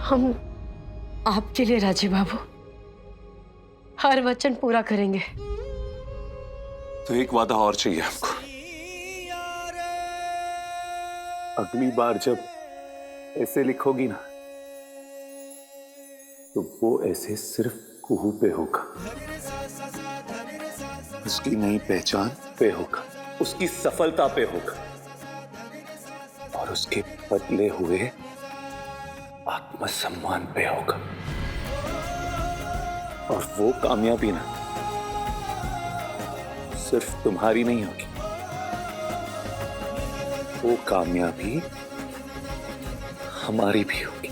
हम आपके लिए राजीव बाबू हर वचन पूरा करेंगे। तो एक वादा और चाहिए हमको। अगली बार जब ऐसे लिखोगी ना तो वो ऐसे सिर्फ कुहू पे होगा, उसकी नई पहचान पे होगा, उसकी सफलता पे होगा और उसके बदले हुए आत्मसम्मान पे होगा। और वो कामयाबी ना सिर्फ तुम्हारी नहीं होगी, वो कामयाबी हमारी भी होगी।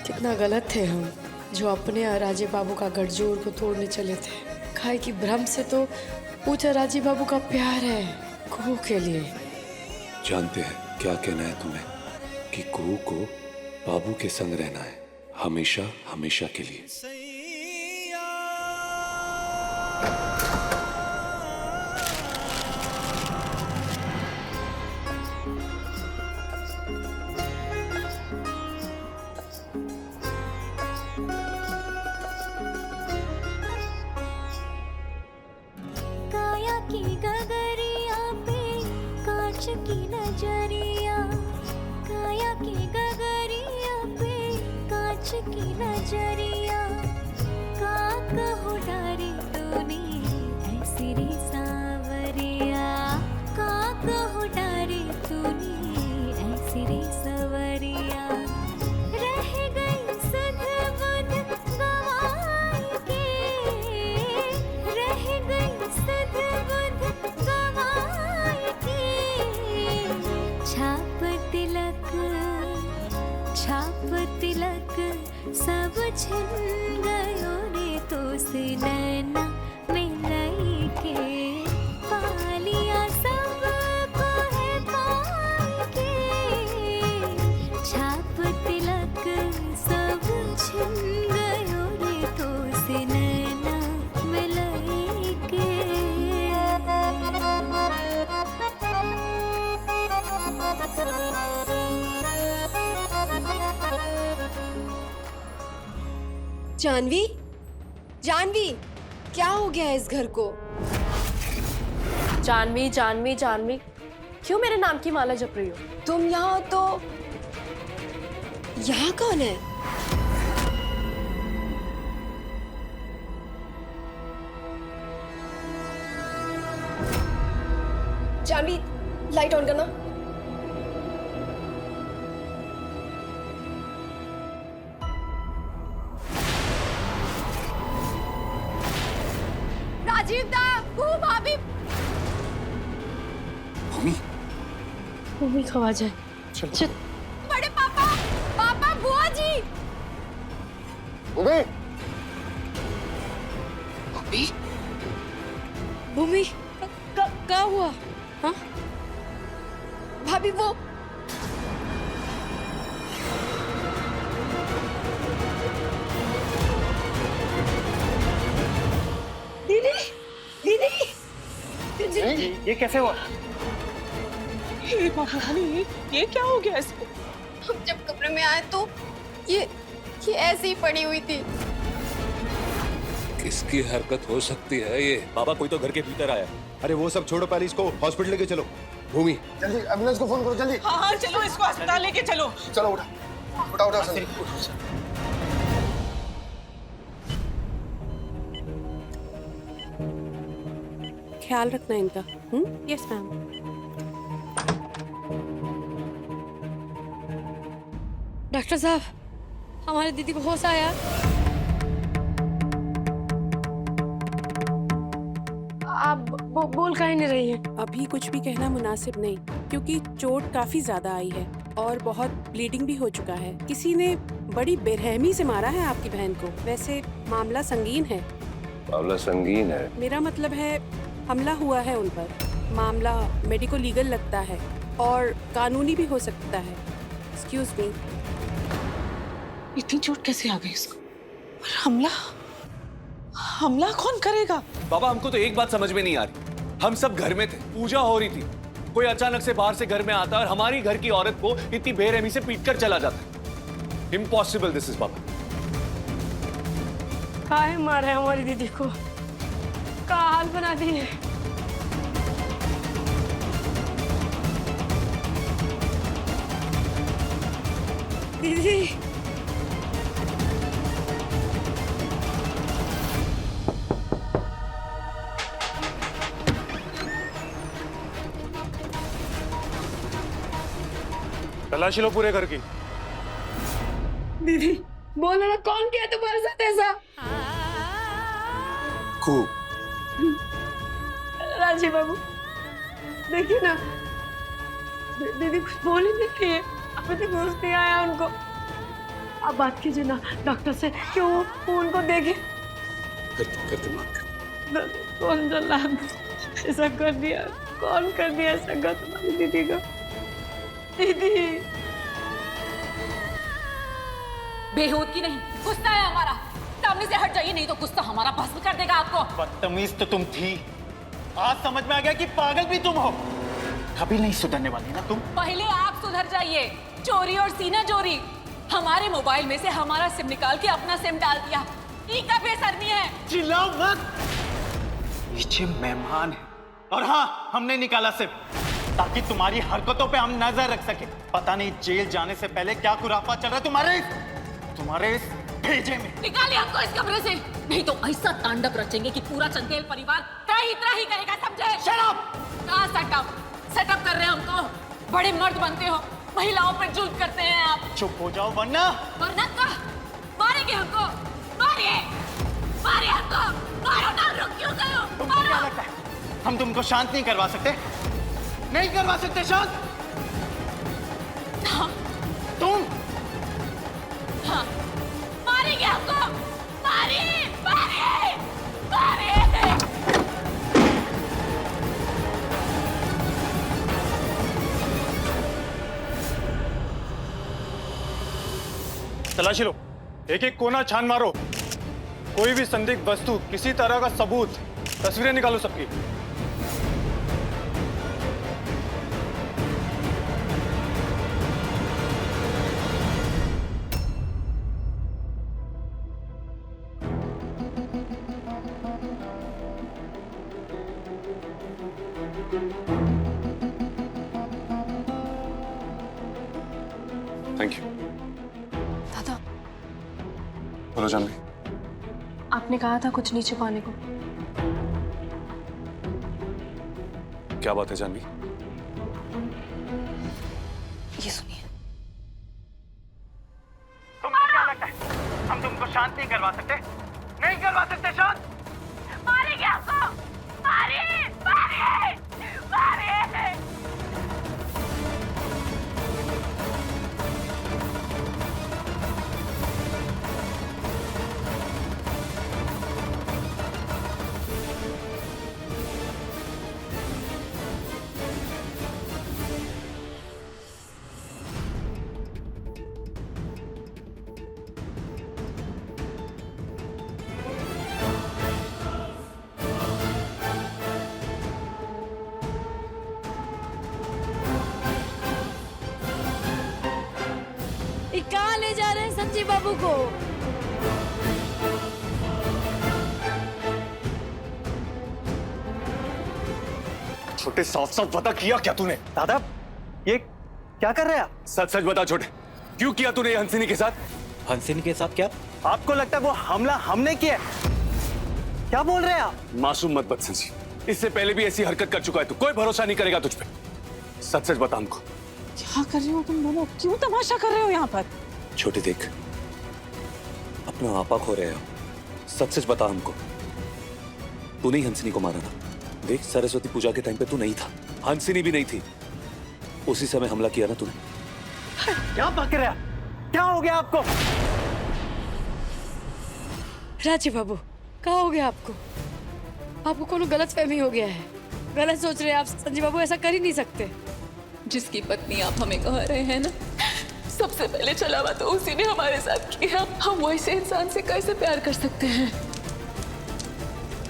कितना गलत थे हम जो अपने और राजीव बाबू का गठजोड़ को तोड़ने चले थे। खाए की भ्रम से तो पूछा राजीव बाबू का प्यार है कुहू के लिए। जानते हैं क्या कहना है तुम्हें कि कुहू को बाबू के संग रहना है हमेशा हमेशा के लिए। काया की गगरिया पे कांच की नजरिया, काया की गगरिया पे कांच की नजरिया, का कहो डारे तूने ऐसी रे सावरिया, का कहो डारे तूने ऐसी रे सवरिया। रह गई सुध बुध गवाई के, रह गई सुध बुध गवाई के। छाप तिलक सब छिन गयो रे तो से नैना मिलाई के। पालिया सब को है पाई के, छाप तिलक सब छिन गयो रे तो से नैना मिलाई के। जानवी, जानवी, क्या हो गया है इस घर को? जानवी जानवी जानवी क्यों मेरे नाम की माला जप रही हो? तुम यहाँ तो यहाँ कौन है? जानवी, लाइट ऑन करना। राजीव दा, कुहू भाभी। मम्मी मम्मी खवा जाए। चल बड़े पापा, पापा, बुआ जी। मम्मी मम्मी, भूमि, क्या हुआ? हाँ भाभी, वो दीदी, ये कैसे हुआ? हे भगवान, ये क्या हो गया इसको? हम जब कमरे में आए तो ये ऐसे ही पड़ी हुई थी। किसकी हरकत हो सकती है ये? बाबा, कोई तो घर के भीतर आया। अरे वो सब छोड़ो, पहले इसको हॉस्पिटल लेके चलो। भूमि जल्दी एम्बुलेंस को फोन करो, जल्दी। हाँ, चलो इसको अस्पताल लेके चलो। चलो उठा उठा उठा सर। ख्याल रखना इनका। Yes ma'am. डॉक्टर साहब, हमारे दीदी को होश आया? आप बोल काहे नहीं रही हैं? अभी कुछ भी कहना मुनासिब नहीं, क्योंकि चोट काफी ज्यादा आई है और बहुत ब्लीडिंग भी हो चुका है। किसी ने बड़ी बेरहमी से मारा है आपकी बहन को। वैसे मामला संगीन है। मामला संगीन है? मेरा मतलब है हमला हुआ है उन पर। मामला मेडिको लीगल लगता है और कानूनी भी हो सकता है। Excuse me. इतनी चोट कैसे आ गई इसको? और हमला? हमला कौन करेगा? बाबा हमको तो एक बात समझ में नहीं आ रही, हम सब घर में थे, पूजा हो रही थी, कोई अचानक से बाहर से घर में आता है और हमारी घर की औरत को इतनी बेरहमी से पीटकर चला जाता है। इम्पॉसिबल दिस इज बाबा। काहे मारे हमारी दीदी को, का हाल बना दिए। दीदी तलाशी लो पूरे घर की। दीदी बोलो ना, कौन किया तुम्हारे साथ ऐसा? खूब राजीव बाबू देखिए ना, दीदी कुछ बोल ही नहीं रही है, अभी तक होश नहीं आया उनको। आप बात कीजिए ना डॉक्टर से कि वो उनको देखे। करते बात। कौन जल्लाद ऐसा कर दिया, कौन कर दिया ऐसा कर तुम्हारी दीदी को? दीदी बेहूद की नहीं, गुस्सा है हमारा। सामने से हट जाइए, नहीं तो गुस्सा हमारा भस्म कर देगा आपको। बदतमीज तो तुम थी, आज समझ में आ गया कि पागल भी तुम हो। कभी नहीं सुधरने वाली ना तुम। पहले आप सुधर जाइए। चोरी और सीना चोरी, हमारे मोबाइल में से हमारा सिम निकाल के अपना सिम डाल दिया, का बेशर्मी है। चिल्लाओ मत, पीछे मेहमान है। और हाँ, हमने निकाला सिम ताकि तुम्हारी हरकतों पे हम नजर रख सके। पता नहीं जेल जाने से पहले क्या खुराफा चल रहा है तुम्हारे इस भेजे में। निकालिए हमको इस कमरे से, नहीं तो ऐसा तांडव रचेंगे कि पूरा चंदेल परिवार त्राही त्राही करेगा, समझे? शराब कहाँ सेटअप कर रहे हैं हमको? बड़े मर्द बनते हो, महिलाओं पर जुल्म करते हैं आप। चुप हो जाओ वरना का मारेंगे हमको, मारिए हमको, मारो ना, रुक क्यों गए हो? तुमको क्या लगता है हम तुमको शांत नहीं करवा सकते? नहीं करवा सकते शांत? हाँ। तुम हाँ, मारेंगे हमको, मारिए। तलाशी लो, एक एक कोना छान मारो, कोई भी संदिग्ध वस्तु, किसी तरह का सबूत, तस्वीरें निकालो सबकी। Thank you. दादा बोलो जानवी। आपने कहा था कुछ नहीं छुपाने को। क्या बात है जानवी? ये सुनिए। तुमको क्या लगता है हम तुमको शांत नहीं करवा सकते? नहीं करवा सकते शांत? मारेंगे हमको, मारिए। कहाँ ले जा रहे हैं संजीव बाबू को? छोटे, साफ साफ बता, किया क्या तूने? दादा ये क्या कर रहे हैं आप? सच सच बता छोटे, क्यों किया तूने ये हंसिनी के साथ? हंसिनी के साथ क्या? आपको लगता है वो हमला हमने किया? क्या बोल रहे हैं आप? मासूम मत बन संजीव, इससे पहले भी ऐसी हरकत कर चुका है तू, कोई भरोसा नहीं करेगा तुझ पे। सच सच बता हमको। क्या कर रहे हो तुम दोनों? क्यों तमाशा कर रहे हो यहाँ पर? छोटे देख, अपना आपा खो रहे हो, सच सच बता हमको। तू नहीं हंसिनी को मारा ना? देख, सरस्वती पूजा के टाइम पे तू नहीं था, हंसिनी भी नहीं थी, उसी समय हमला किया ना तूने। क्या बक रहे हैं? क्या हो गया आपको? राजीव बाबू, क्या हो गया आपको? आपको कोनो गलत फहमी हो गया है, गलत सोच रहे हैं आप। संजीव बाबू ऐसा कर ही नहीं सकते। जिसकी पत्नी आप हमें कह रहे हैं ना, सबसे पहले चलावा तो उसी ने हमारे साथ किया। हम वैसे इंसान से कैसे प्यार कर सकते हैं?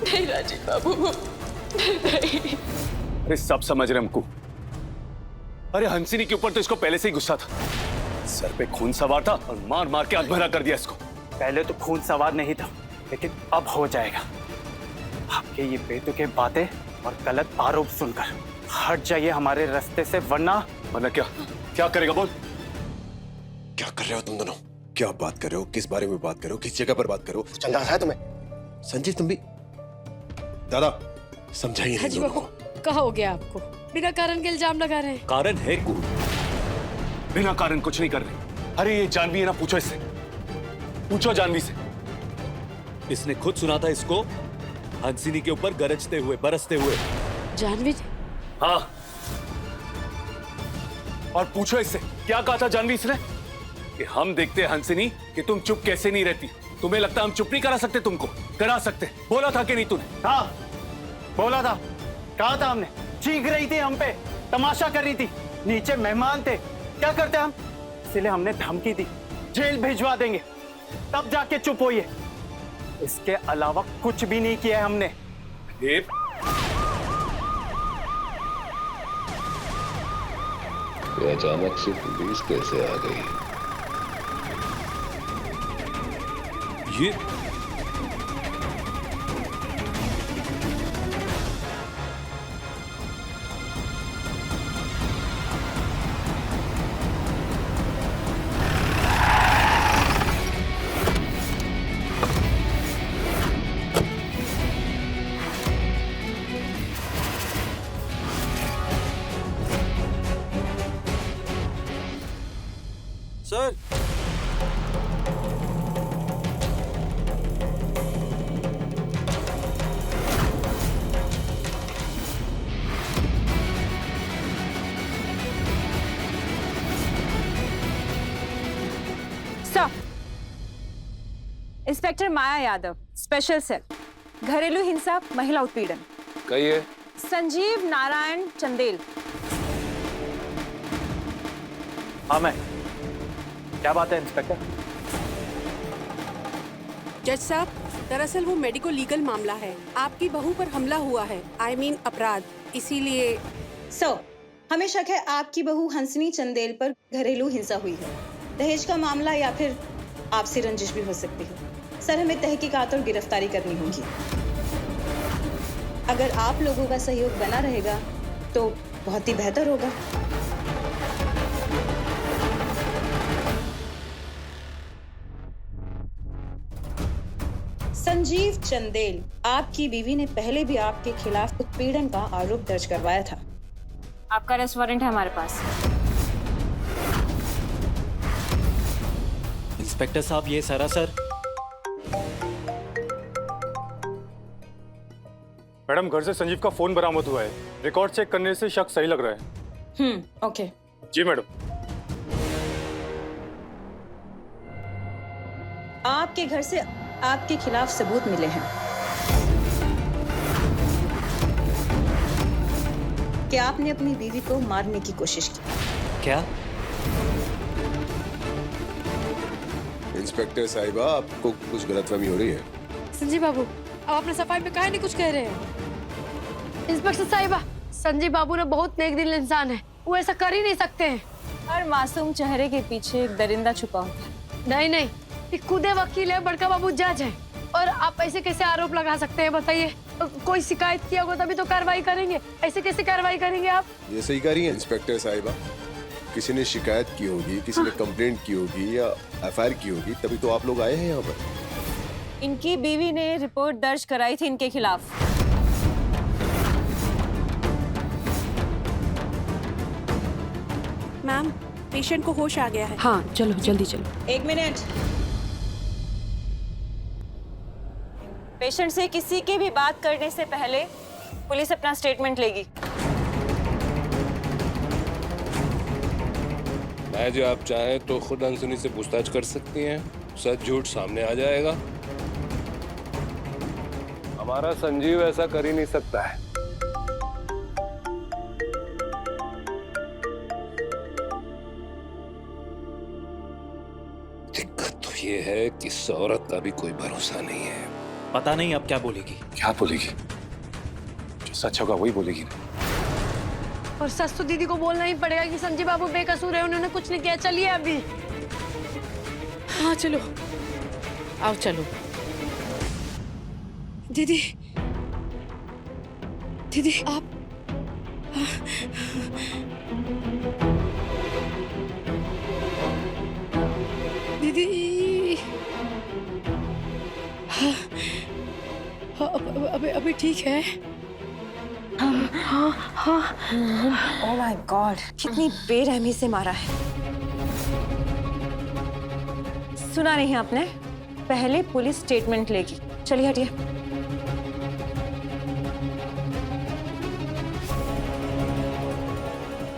नहीं राजीव बाबू, नहीं। अरे सब समझ रहे हमको। अरे हंसिनी के ऊपर तो इसको पहले से ही गुस्सा था। सर पे खून सवार था और मार मार के अधमरा कर दिया इसको। पहले तो खून सवार नहीं था, लेकिन अब हो जाएगा। आपके ये बेतुके बातें और गलत आरोप सुनकर हट जाइए हमारे रास्ते से, वरना क्या करेगा बोल? क्या कर रहे हो तुम दोनों? क्या बात कर रहे हो? किस बारे में बात कर रहे हो? किस जगह पर बात कर रहे हो? चंदा है तुम्हें? संजीव तुम भी दादा समझाइए इन दोनों को। कहा हो गया आपको? बिना कारण के इल्जाम लगा रहे हैं। कारण है को बिना कारण कुछ नहीं कर रहे। अरे ये जानवी है ना, पूछो इससे, पूछो जानवी से। इसने खुद सुना था इसको हंसिनी के ऊपर गरजते हुए, बरसते हुए। जानवी? हाँ, और पूछो इससे क्या कहा था जानवी इसने कि हम देखते हैं हंसिनी कि तुम चुप कैसे नहीं रहती। तुम्हें लगता हम चुप नहीं करा सकते? तुमको करा सकते। बोला था कि नहीं तूने? हाँ बोला था, कहा था हमने। चीख रही थी हम पे, तमाशा कर रही थी, नीचे मेहमान थे, क्या करते हम? इसलिए हमने धमकी दी जेल भिजवा देंगे, तब जाके चुप होइए। इसके अलावा कुछ भी नहीं किया है हमने। अचानक से पुलिस कैसे आ गई? ये सर इंस्पेक्टर माया यादव, स्पेशल सेल, घरेलू हिंसा, महिला उत्पीड़न। कहिए। संजीव नारायण चंदेल। हाँ मैं, क्या बात है इंस्पेक्टर? जज साहब, दरअसल वो मेडिको लीगल मामला है। आपकी बहू पर हमला हुआ है, I mean अपराध, इसीलिए। हमें शक है आपकी बहू हंसिनी चंदेल पर घरेलू हिंसा हुई है। दहेज का मामला या फिर आपसी रंजिश भी हो सकती है। सर, हमें तहकीकात और गिरफ्तारी करनी होगी। अगर आप लोगों का सहयोग बना रहेगा तो बहुत ही बेहतर होगा। संजीव चंदेल, आपकी बीवी ने पहले भी आपके खिलाफ उत्पीड़न का आरोप दर्ज करवाया था। आपका अरेस्ट वारंट है हमारे पास। इंस्पेक्टर साहब, ये सरासर। मैडम, घर से संजीव का फोन बरामद हुआ है। रिकॉर्ड चेक करने से शक सही लग रहा है। ओके। जी मैडम। आपके घर से आपके खिलाफ सबूत मिले हैं कि आपने अपनी बीवी को मारने की कोशिश की। क्या? इंस्पेक्टर साहिबा, आपको कुछ गलतफहमी हो रही है। संजीव बाबू, अब अपने सफाई में काहे नहीं कुछ कह रहे हैं? इंस्पेक्टर साहिबा, संजीव बाबू ने बहुत नेक दिल इंसान है, वो ऐसा कर ही नहीं सकते हैं। हर मासूम चेहरे के पीछे एक दरिंदा छुपा होता है। नहीं नहीं, ये खुद वकील है, बड़का बाबू जज है, और आप ऐसे कैसे आरोप लगा सकते हैं? बताइए, कोई शिकायत किया होगा तभी तो कार्रवाई करेंगे, ऐसे कैसे कार्रवाई करेंगे आप? ये सही कह रही है इंस्पेक्टर साहिबा। किसी ने शिकायत की होगी, किसी ने कंप्लेंट की होगी या एफआईआर की होगी, तभी तो आप लोग आए हैं यहाँ पर। इनकी बीवी ने रिपोर्ट दर्ज कराई थी इनके खिलाफ। मैम, पेशेंट को होश आ गया है। हाँ चलो जल्दी चलो। 1 मिनट। पेशेंट से किसी की भी बात करने से पहले पुलिस अपना स्टेटमेंट लेगी। मैज, आप चाहें तो खुद हंसनी से पूछताछ कर सकती हैं, सच झूठ सामने आ जाएगा। हमारा संजीव ऐसा कर ही नहीं सकता है। दिक्कत तो ये है कि इस औरत का भी कोई भरोसा नहीं है। पता नहीं अब क्या बोलेगी। क्या बोलेगी? जो सच होगा वही बोलेगी ना। और सच तो दीदी को बोलना ही पड़ेगा कि संजीव बाबू बेकसूर है, उन्होंने कुछ नहीं किया। चलिए अभी। हाँ चलो, आओ चलो। दीदी, दीदी आप दीदी अभी ठीक है? ओह माय गॉड, कितनी बेरहमी से मारा है। सुना नहीं आपने? पहले पुलिस स्टेटमेंट लेगी। चलिए हटिए।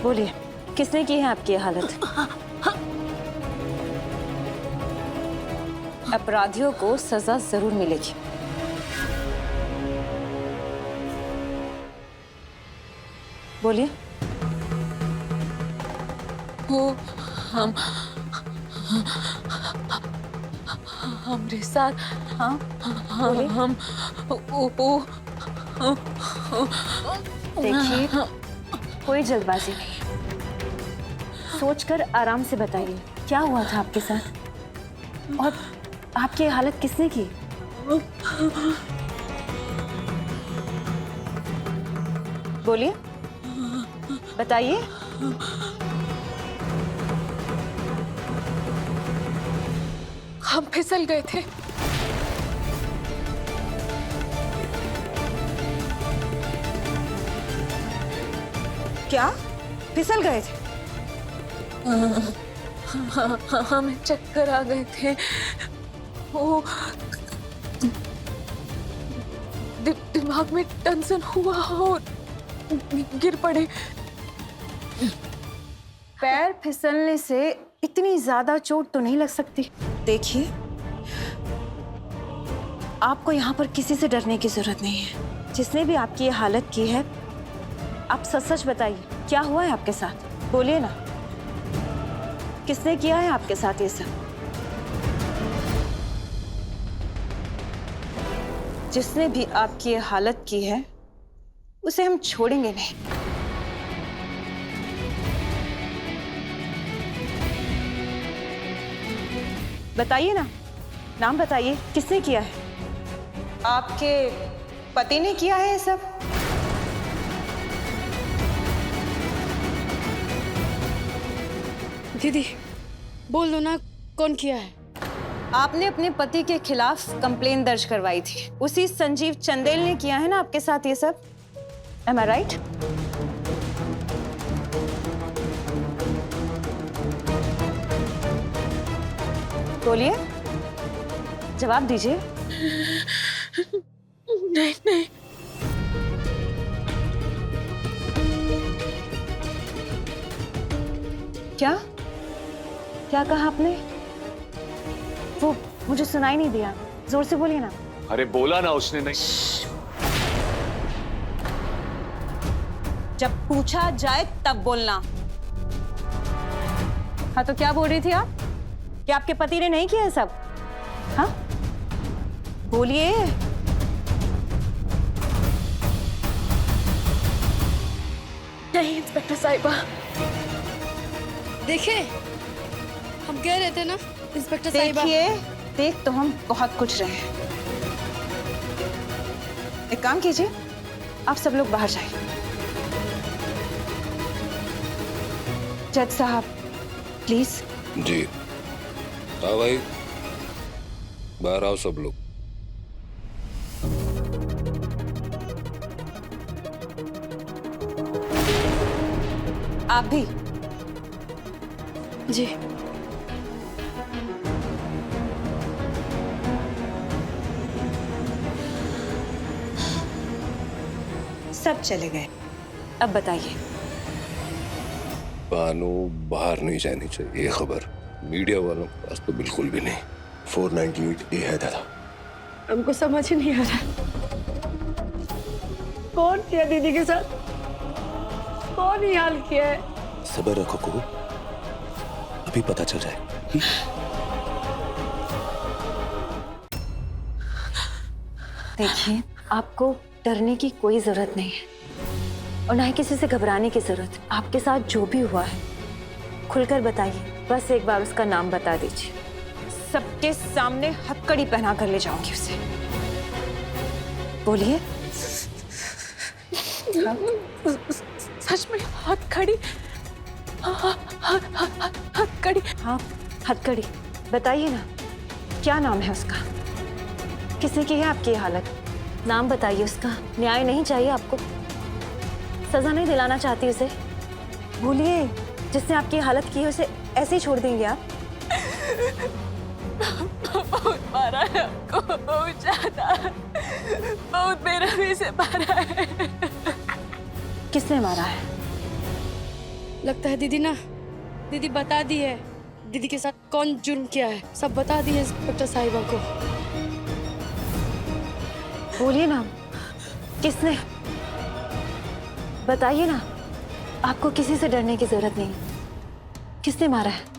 बोलिए, किसने की है आपकी ये हालत? अपराधियों को सजा जरूर मिलेगी। बोलिए। वो हमरे साथ हाँ हम देखिए, कोई जल्दबाजी नहीं, सोचकर आराम से बताइए क्या हुआ था आपके साथ और आपकी हालत किसने की? बोलिए, बताइए। हम फिसल गए थे। क्या फिसल गए थे? हमें चक्कर आ गए थे। वो दिमाग में टेंशन हुआ और गिर पड़े। पैर फिसलने से इतनी ज्यादा चोट तो नहीं लग सकती। देखिए, आपको यहाँ पर किसी से डरने की जरूरत नहीं है। जिसने भी आपकी ये हालत की है, आप सच सच बताइए क्या हुआ है आपके साथ? बोलिए ना, किसने किया है आपके साथ ये सब? जिसने भी आपकी ये हालत की है उसे हम छोड़ेंगे नहीं। बताइए ना, नाम बताइए, किसने किया है? आपके पति ने किया है ये सब? दीदी बोल दो ना, कौन किया है? आपने अपने पति के खिलाफ कंप्लेन दर्ज करवाई थी, उसी संजीव चंदेल ने किया है ना आपके साथ ये सब? Am I right? बोलिए, जवाब दीजिए। नहीं नहीं, क्या क्या कहा आपने? वो मुझे सुनाई नहीं दिया, जोर से बोलिए ना। अरे बोला ना उसने नहीं। जब पूछा जाए तब बोलना। हाँ तो क्या बोल रही थी आप? कि आपके पति ने नहीं किया है सब? हाँ बोलिए। नहीं इंस्पेक्टर साहिबा। देखे, हम कह रहे थे ना इंस्पेक्टर साहिबा। देखिए, देख तो हम बहुत कुछ रहे हैं। एक काम कीजिए, आप सब लोग बाहर जाइए। जज साहब प्लीज। जी हाँ भाई, बाहर आओ सब लोग। आप भी। जी। सब चले गए। अब बताइए। बानू बाहर नहीं जानी चाहिए, ये खबर मीडिया वालों के पास तो बिल्कुल भी नहीं। 498 है दादा। हमको समझ ही नहीं आ रहा कौन किया दीदी के साथ, कौन ही हाल किया है। सब्र रखो को, अभी पता चल जाए। देखिए, आपको डरने की कोई जरूरत नहीं है और ना ही किसी से घबराने की जरूरत। आपके साथ जो भी हुआ है खुलकर बताइए, बस एक बार उसका नाम बता दीजिए। सबके सामने हथकड़ी पहना कर ले जाऊंगी उसे। बोलिए। सच में हथकड़ी? हथकड़ी? हाँ, हथकड़ी। बताइए ना, क्या नाम है उसका? किसने की है आपकी ये हालत? नाम बताइए उसका। न्याय नहीं चाहिए आपको? सजा नहीं दिलाना चाहती उसे? बोलिए, जिसने आपकी हालत की है उसे ऐसे ही छोड़ देंगे आप? बहुत मारा है हमको, बहुत ज्यादा, बहुत बेरहमी से मारा है। किसने मारा है? लगता है दीदी ना, दीदी बता दी है दीदी के साथ कौन जुर्म किया है, सब बता दी है इंस्पेक्टर साहिबा को। बोलिए ना, किसने? बताइए ना, आपको किसी से डरने की जरूरत नहीं। किसने मारा है?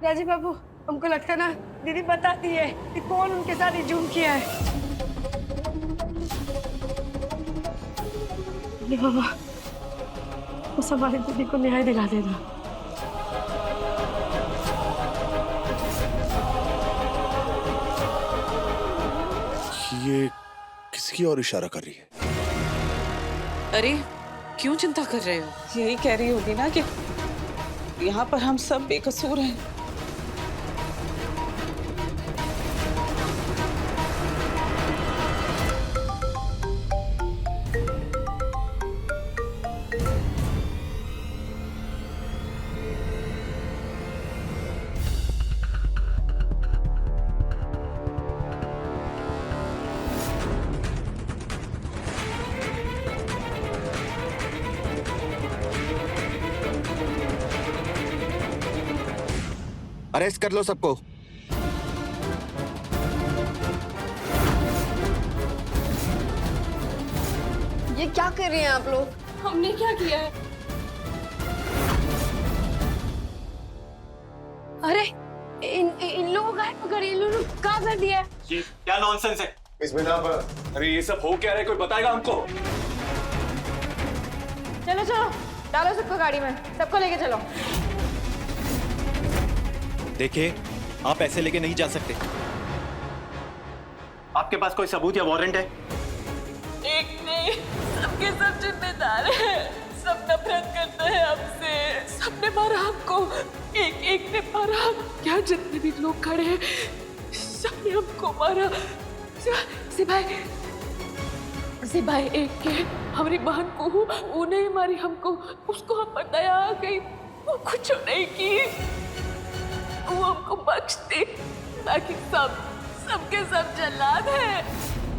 राजीव बाबू, हमको लगता है ना दीदी बताती है कि कौन उनके साथ ये जुर्म किया है। ये बाबा, उस हमारी दीदी को न्याय दिला देना। ये किसकी और इशारा कर रही है? अरे क्यों चिंता कर रहे हो? यही कह रही होगी ना कि यहाँ पर हम सब बेकसूर हैं। अरेस्ट कर लो सबको। ये क्या कर रहे हैं आप लोग? हमने क्या किया है? अरे इन लोगों का है, मगर इन लोगों ने क्या कर दिया है? ये क्या नॉनसेंस है? अरे ये सब हो क्या रहा है, कोई बताएगा हमको? चलो चलो, डालो सबको गाड़ी में, सबको लेके चलो। देखिए, आप ऐसे लेके नहीं जा सकते। आपके पास कोई सबूत या वारंट है? एक नहीं, सबके सब जिम्मेदार हैं। सब नफरत करते हैं हमसे। सबने मारा हमको, एक ने मारा। क्या जितने भी लोग खड़े हैं, सबने हमको मारा। सिपाही एक के हमारी बहन को उन्हें मारी हमको। उसको हम पर दया आ गई, वो कुछ नहीं की, वो हमको बख्श दे। बाकी सबके सब जल्लाद है।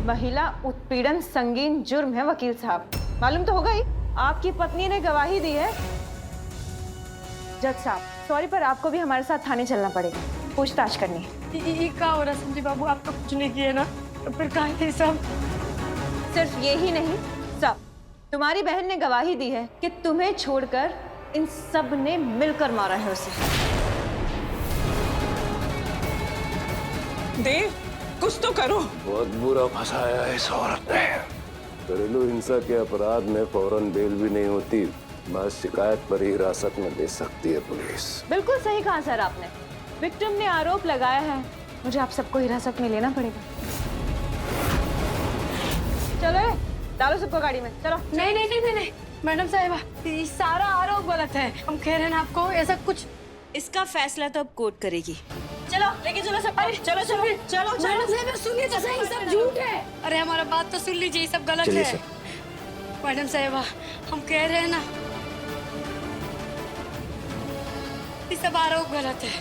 महिला उत्पीड़न संगीन जुर्म है वकील साहब, मालूम तो होगा ही। आपकी पत्नी ने गवाही दी है। जज साहब, सॉरी पर आपको भी हमारे साथ थाने चलना पड़ेगा, पूछताछ करनी है। ये क्या हो रहा है संजय बाबू? आप तो कुछ नहीं किए ना, तो फिर कहा थे सब? सिर्फ ये ही नहीं सब, तुम्हारी बहन ने गवाही दी है कि तुम्हें छोड़कर इन सब ने मिलकर मारा है उसे। देव, कुछ तो करो। बहुत बुरा फंसाया है इस औरत ने। घरेलू हिंसा के अपराध में फौरन बेल भी नहीं होती, बस शिकायत पर ही हिरासत में ले सकती है पुलिस। बिल्कुल सही कहा सर आपने। विक्टिम ने आरोप लगाया है, मुझे आप सबको हिरासत में लेना पड़ेगा। चलो, डालो सबको गाड़ी में, चलो। नहीं, मैडम साहिबा, ये सारा आरोप गलत है। हम कह रहे हैं ना आपको, ऐसा कुछ। इसका फैसला तो अब कोर्ट करेगी। चलो लेके चलो सब। चलो मैडम साहिबा, सुनिए तो सही, सब झूठ है। अरे हमारा बात तो सुन लीजिए, ये सब गलत है। मैडम साहिबा, हम कह रहे हैं ना, ये सब आरोप गलत है।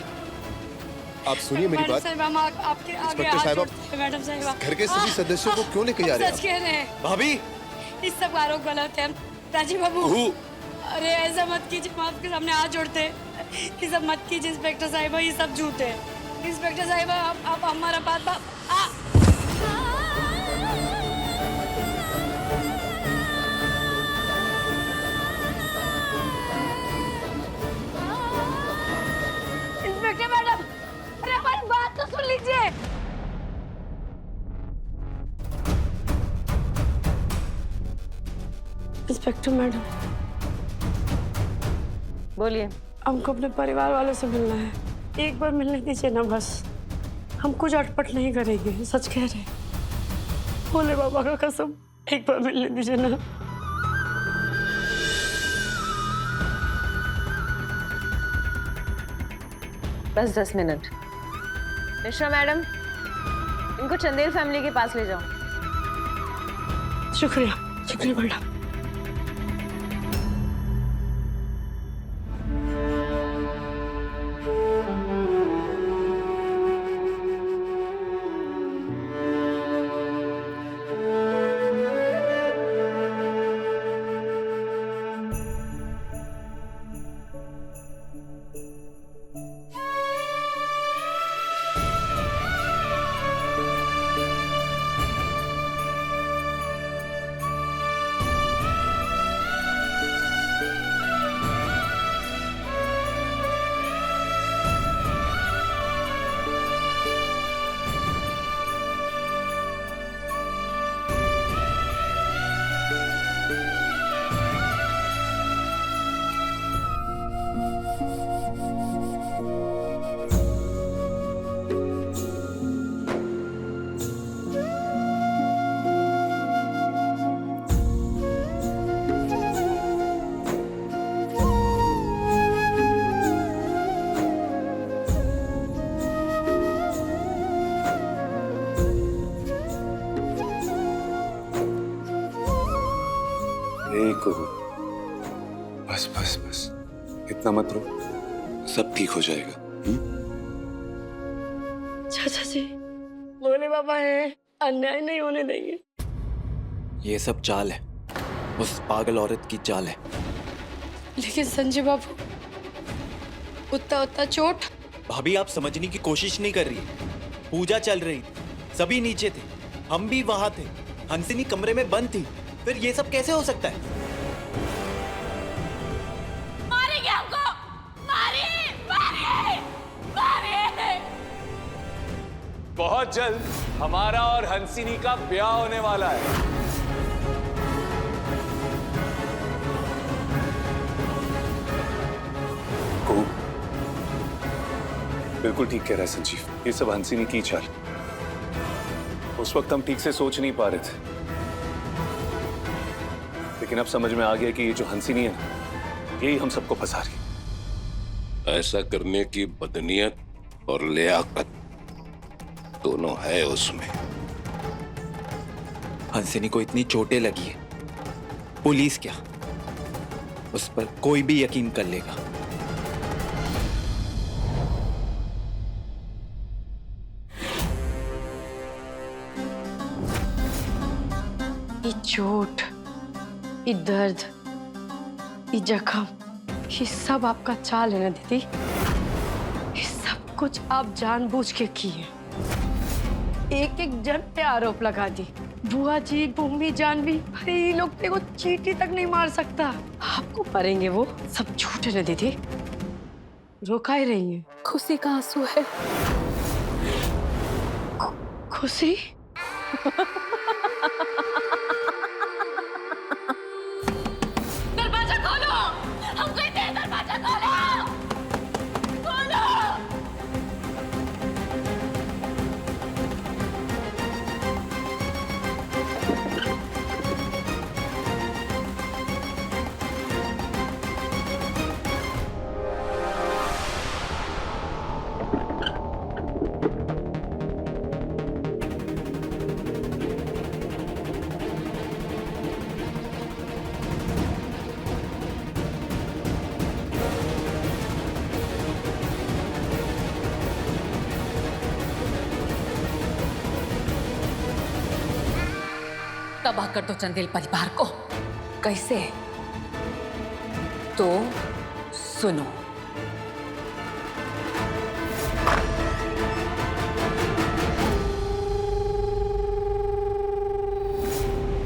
आप सुनिए मेरी बात। हम आपके आगे इंस्पेक्टर हाथ साहिबा, जोड़ते हैं, मैडम साहिबा। घर के सभी सदस्यों को क्यों लेके जा रहे हैं सच आप? कह रहे हैं, भाभी इस सब आरोप गलत है। राजीव बाबू, बहू, अरे ऐसा मत कीजिए, हम आपके सामने हाथ जोड़ते हैं। ये सब मत कीजिए इंस्पेक्टर साहिबा, ये सब झूठ है। इंस्पेक्टर साहिबा, आप हमारा बात इंस्पेक्टर मैडम, अरे हमारी बात तो सुन लीजिए। इंस्पेक्टर मैडम, बोलिए। हमको अपने परिवार वालों से मिलना है, एक बार मिलने दीजिए ना बस। हम कुछ अटपट नहीं करेंगे, सच कह रहे हैं। भोले बाबा का कसम, एक बार मिलने दीजिए ना। बस 10 मिनट। मिश्रा मैडम, इनको चंदेल फैमिली के पास ले जाओ। शुक्रिया, शुक्रिया मैडम। बस बस बस, इतना मत रो, सब ठीक हो जाएगा। चाचा जी, भोले बाबा है, अन्याय नहीं होने देंगे। ये सब चाल है, उस पागल औरत की चाल है। लेकिन संजय बाबू, उतना उतना चोट। भाभी, आप समझने की कोशिश नहीं कर रही। पूजा चल रही थी, सभी नीचे थे, हम भी वहां थे, हंसिनी कमरे में बंद थी, फिर ये सब कैसे हो सकता है? मारेंगे हमको, मारे। बहुत जल्द हमारा और हंसिनी का ब्याह होने वाला है। बिल्कुल ठीक कह रहा है संजीव, ये सब हंसिनी की चाल। उस वक्त हम ठीक से सोच नहीं पा रहे थे, लेकिन अब समझ में आ गया कि ये जो हंसिनी है ना, यही हम सबको फंसा रही है। ऐसा करने की बदनीयत और लियाकत दोनों है उसमें। हंसिनी को इतनी चोटें लगी है, पुलिस क्या, उस पर कोई भी यकीन कर लेगा। ये चोट, ये दर्द, ये जख्म, ये सब आपका चाल है ना दीदी। ये सब कुछ आप जानबूझ के किए। एक एक जन पे आरोप लगा दी। बुआ जी, बुम्मी, जानवी, अरे ये लोग तेरे को चींटी तक नहीं मार सकता। आपको पड़ेंगे वो सब झूठ है ना दीदी, रोका ही रही है। खुशी का आंसू है। खुशी? दरवाजा खोलो, हम कहते हैं दरवाजा खोलो, खोलो। तबाह कर दो चंदेल परिवार को। कैसे? तो सुनो।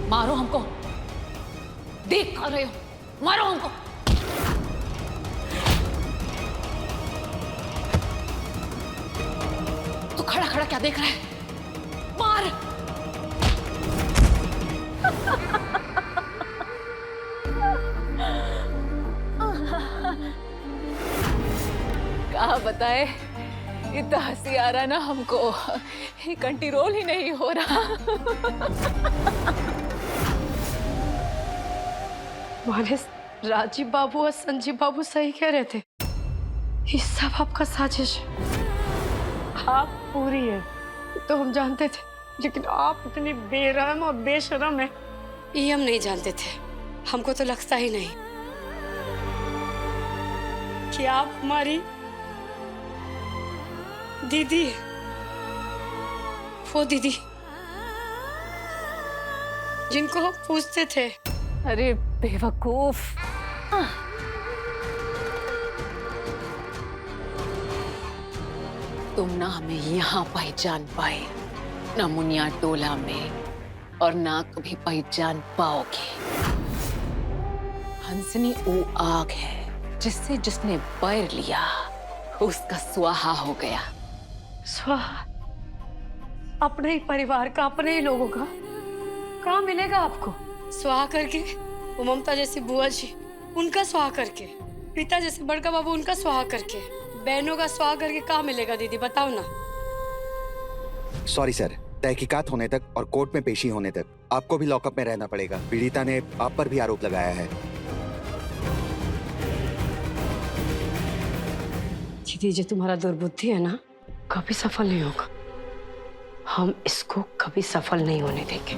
मारो हमको, देख कर रहे हो, मारो हमको। तो खड़ा खड़ा क्या देख रहा है? मार। क्या बताए, इतना हंसी आ रहा ना हमको, ये कंट्रोल ही नहीं हो रहा। माने राजीव बाबू और संजीव बाबू सही कह रहे थे, ये सब आपका साजिश है। आप पूरी है तो हम जानते थे, लेकिन आप इतनी बेरहम और बेशरम है ये हम नहीं जानते थे। हमको तो लगता ही नहीं कि आप हमारी दीदी, वो दीदी जिनको हम पूछते थे। अरे बेवकूफ, तुम ना हमें यहाँ पहचान पाए, ना मुनिया टोला में, और ना कभी पहचान पाओगे। हंसनी वो आग है जिससे जिसने बैर लिया उसका स्वाहा हो गया। स्वाहा? अपने ही परिवार का, अपने ही लोगों का कहाँ मिलेगा आपको? स्वाहा करके वो ममता जैसी बुआ जी, उनका स्वाहा करके, पिता जैसे बड़का बाबू, उनका स्वाहा करके, बहनों का स्वाहा करके कहाँ मिलेगा दीदी, बताओ ना। सॉरी सर, तहकीकात होने तक और कोर्ट में पेशी होने तक आपको भी लॉकअप में रहना पड़ेगा। पीड़िता ने आप पर भी आरोप लगाया है। दीदी जो तुम्हारा दुर्बुद्धि है ना, कभी सफल नहीं होगा। हम इसको कभी सफल नहीं होने देंगे।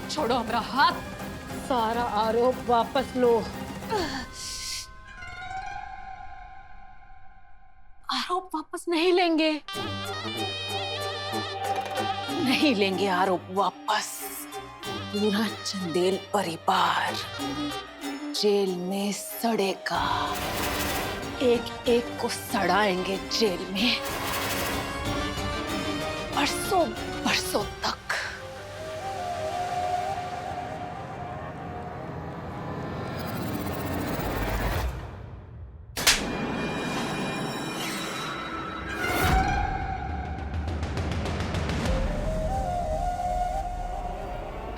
छोड़ो हमारा हाथ। सारा आरोप वापस लो। आरोप वापस नहीं लेंगे, नहीं लेंगे आरोप वापस। पूरा चंदेल परिवार जेल में सड़ेगा, एक एक को सड़ाएंगे जेल में, बरसों बरसों तक।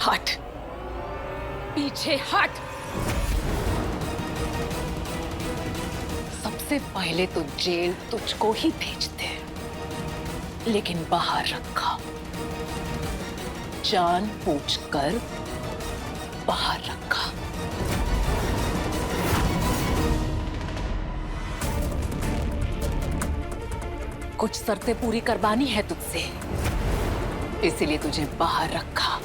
हट, पीछे हट। सबसे पहले तो जेल तुझको ही भेजते, लेकिन बाहर रखा, जान पूछकर बाहर रखा। कुछ शर्तें पूरी करवानी है तुझसे, इसीलिए तुझे बाहर रखा।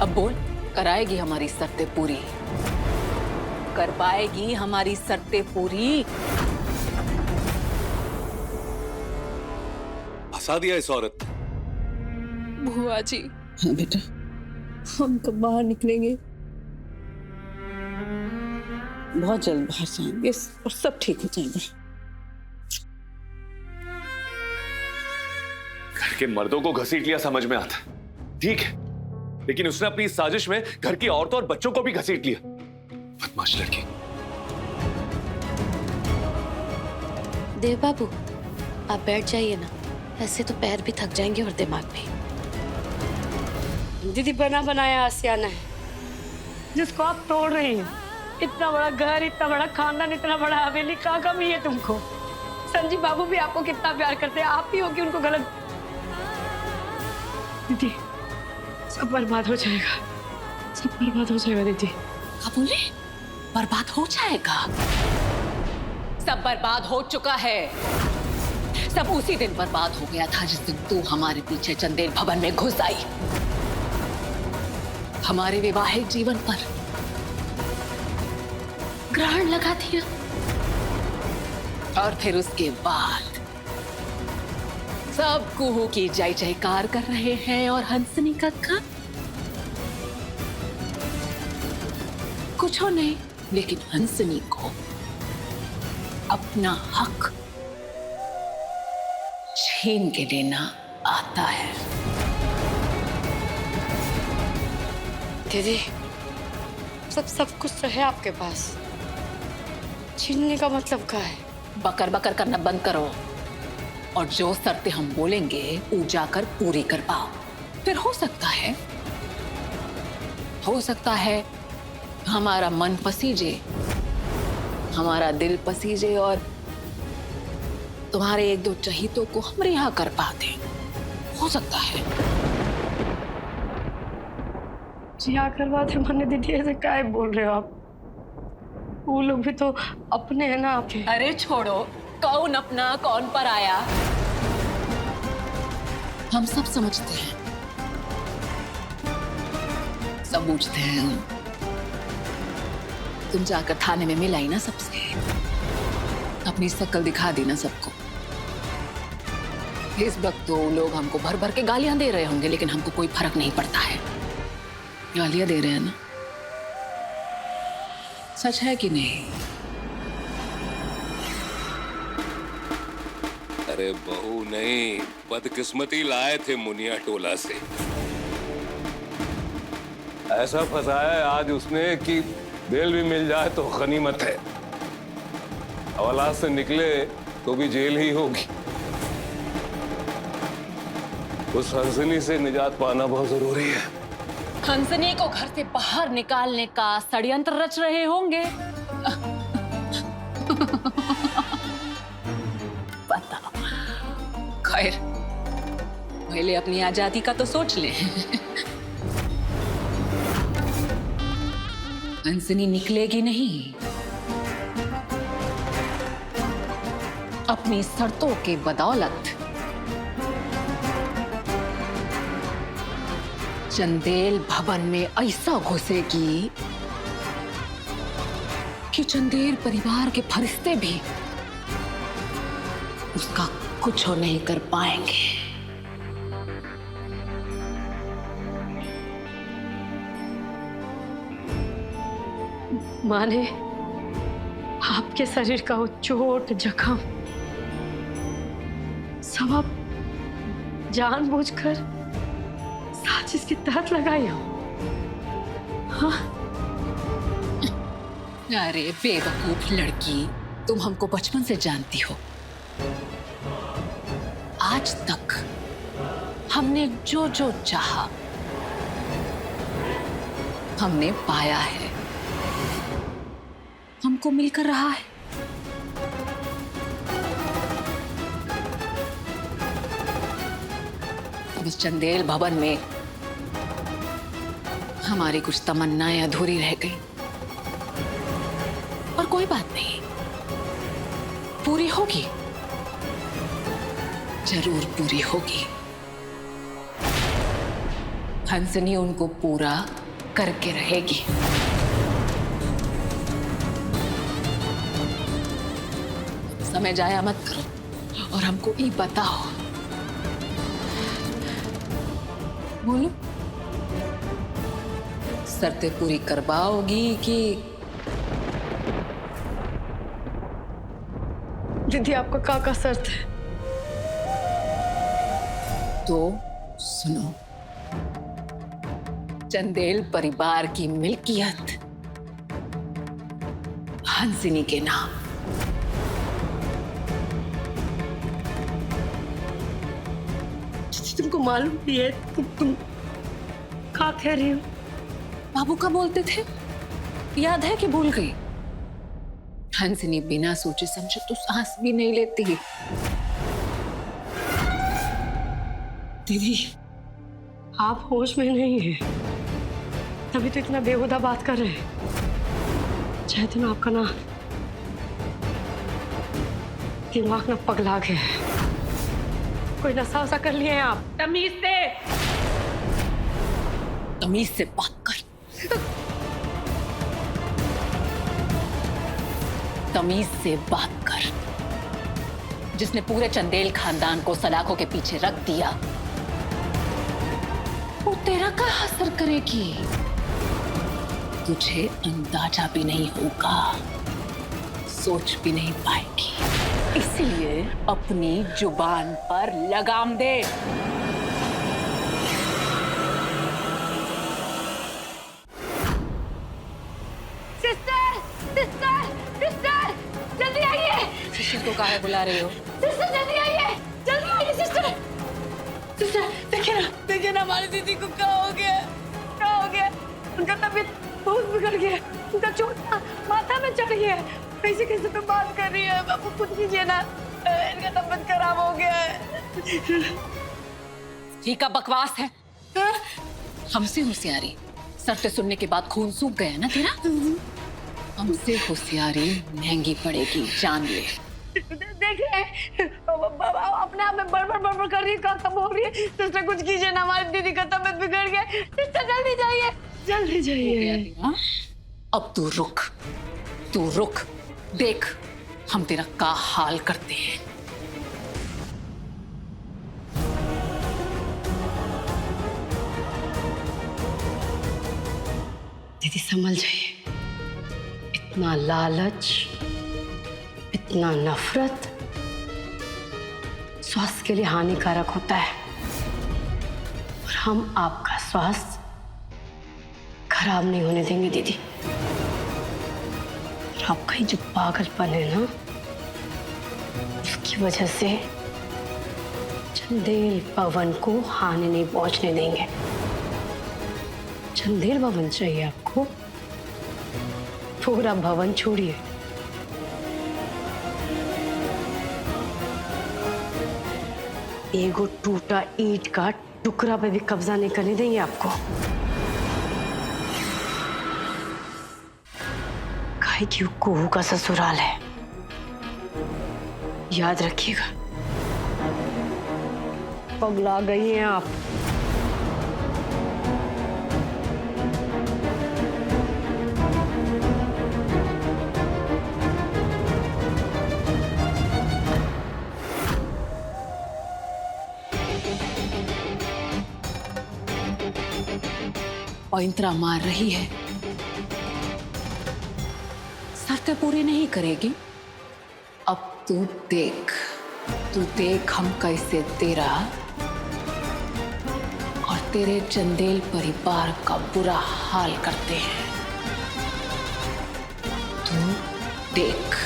अब बोल, कराएगी हमारी शर्तें पूरी? करवाएगी हमारी शर्तें पूरी? हंसा दिया इस औरत ने। बुआ जी। हाँ बेटा, हम कब बाहर निकलेंगे? बहुत जल्द बाहर जाएंगे और सब ठीक हो जाएगा। घर के मर्दों को घसीट लिया समझ में आता है, ठीक है, लेकिन उसने अपनी इस साजिश में घर की औरतों और बच्चों को भी घसीट लिया। बदमाश लड़की। देव बाबू, आप बैठ जाइए ना, ऐसे तो पैर भी थक जाएंगे और दिमाग भी। दीदी बना बनाया आसियाना है जिसको आप तोड़ रही हैं। इतना बड़ा घर, इतना बड़ा खानदान, इतना बड़ा हवेली, क्या कमी है तुमको? संजीव बाबू भी आपको कितना प्यार करते हैं, आप ही हो कि उनको गलत। दीदी सब बर्बाद हो जाएगा, सब बर्बाद हो जाएगा दीदी। क्या बोले? बर्बाद हो जाएगा? सब बर्बाद हो चुका है। सब उसी दिन बर्बाद हो गया था जिस दिन तू हमारे पीछे चंदेल भवन में घुस आई। हमारे वैवाहिक जीवन पर ग्रहण लगा दिया और फिर उसके बाद सब कुहू की जय जयकार कर रहे हैं और हंसनी कक्का कुछ नहीं, लेकिन हंसनी को अपना हक छीन के लेना आता है। दीदी, सब कुछ तो है आपके पास, छीनने का मतलब क्या है? बकर बकर करना बंद करो और जो शर्तें हम बोलेंगे वो जाकर पूरी कर पाओ। फिर हो सकता है हमारा मन पसीजे, हमारा दिल पसीजे और तुम्हारे एक दो चहीतों को हम रिहा कर पाते। हो सकता है। जी आकर बात है माने दीदी, ऐसे क्या बोल रहे हो आप? वो लोग भी तो अपने हैं ना आपके। अरे छोड़ो, कौन अपना कौन पर आया, हम सब समझते हैं, सब बूझते हैं हम। तुम जाकर थाने में मिलाई ना सबसे, अपनी शक्ल दिखा दी ना सबको। इस वक्त तो लोग हमको भर भर के गालियां दे रहे होंगे, लेकिन हमको कोई फर्क नहीं पड़ता है। गालियां दे रहे हैं ना, सच है कि नहीं? अरे बहू नहीं, बदकिस्मती लाए थे मुनिया टोला से। ऐसा फंसाया है आज उसने कि बेल भी मिल जाए तो गनीमत है, औलाद से निकले तो भी जेल ही होगी। उस हंसनी से निजात पाना बहुत जरूरी है। हंसनी को घर से बाहर निकालने का षड्यंत्र रच रहे होंगे। पता, खैर पहले अपनी आजादी का तो सोच ले। हंसनी निकलेगी नहीं, अपनी शर्तों के बदौलत चंदेल भवन में ऐसा घुसेगी कि चंदेल परिवार के फरिश्ते भी उसका कुछ नहीं कर पाएंगे। माने आपके शरीर का वो चोट जख्म सब आप जानबूझकर साजिश के तहत लगाई हो? हाँ? अरे बेवकूफ लड़की, तुम हमको बचपन से जानती हो। आज तक हमने जो जो चाहा हमने पाया है, हमको मिलकर रहा है। अब इस चंदेल भवन में हमारी कुछ तमन्नाएं अधूरी रह गई, और कोई बात नहीं, पूरी होगी, जरूर पूरी होगी। हंसनी उनको पूरा करके रहेगी। समय जाया मत करो और हमको ये बताओ, बोलो, शर्तें पूरी करवाओगी कि? दीदी आपका का शर्त है? तो सुनो, चंदेल परिवार की मिल्कियत हंसनी के नाम। तुमको मालूम भी है तुम क्या कह रही हो? बाबू का बोलते थे, याद है कि भूल गई? हंसनी बिना सोचे समझे तो सांस भी नहीं लेती। दीदी आप होश में नहीं है, तभी तो इतना बेहुदा बात कर रहे हैं। चाहते ना आपका ना दिमाग ना पगला गया है, कोई नशा वसा कर लिए हैं आप? तमीज से बात कर। तमीज से बात कर। जिसने पूरे चंदेल खानदान को सलाखों के पीछे रख दिया, वो तेरा क्या हासिल करेगी? तुझे अंदाजा भी नहीं होगा, सोच भी नहीं पाएगी। इसलिए अपनी जुबान पर लगाम दे। सिस्टर, सिस्टर, सिस्टर, जल्दी आइए। सिस्टर को काहे बुला रही हो? सिस्टर जल्दी आइए, जल्दी आइए सिस्टर। सिस्टर देखिए ना हमारी दीदी को क्या हो गया? क्या हो गया? उनका तबीयत बहुत बिगड़ गया, उनका चोट माथा में चढ़ गया। कैसे कैसे तो बात कर रही है, बापू कुछ कीजिए ना, इनका तबीयत खराब हो गया है। ये का बकवास है? हमसे होशियारी सर सुनने के बाद खून सूख गया ना तेरा? हमसे होशियारी महंगी पड़ेगी, जान ले। देख रहे हैं अपने आप में बड़बड़ कर रही है, क्या सब बोल रही है। सिस्टर कुछ कीजिए ना, हमारी दीदी का तबीयत बिगड़ गया। सिस्टर जल्दी जाइए, जल्दी जाइए। अब तू रुक, देख हम तेरा का हाल करते हैं। दीदी संभल जाइए, इतना लालच, इतना नफरत स्वास्थ्य के लिए हानिकारक होता है, और हम आपका स्वास्थ्य खराब नहीं होने देंगे दीदी। और आपका ही जो पागलपन है ना, उसकी वजह से चंदेल भवन को हानि नहीं पहुंचने देंगे। चंदेल भवन चाहिए आपको? पूरा भवन छोड़िए, एगो टूटा ईंट का टुकड़ा पे भी कब्जा नहीं करने देंगे आपको। काहे कि वो कोहू का ससुराल है, याद रखिएगा। पगला गई हैं आप। पैंतरा मार रही है, शर्तें पूरी नहीं करेगी। अब तू देख हम कैसे तेरा और तेरे चंदेल परिवार का बुरा हाल करते हैं। तू देख।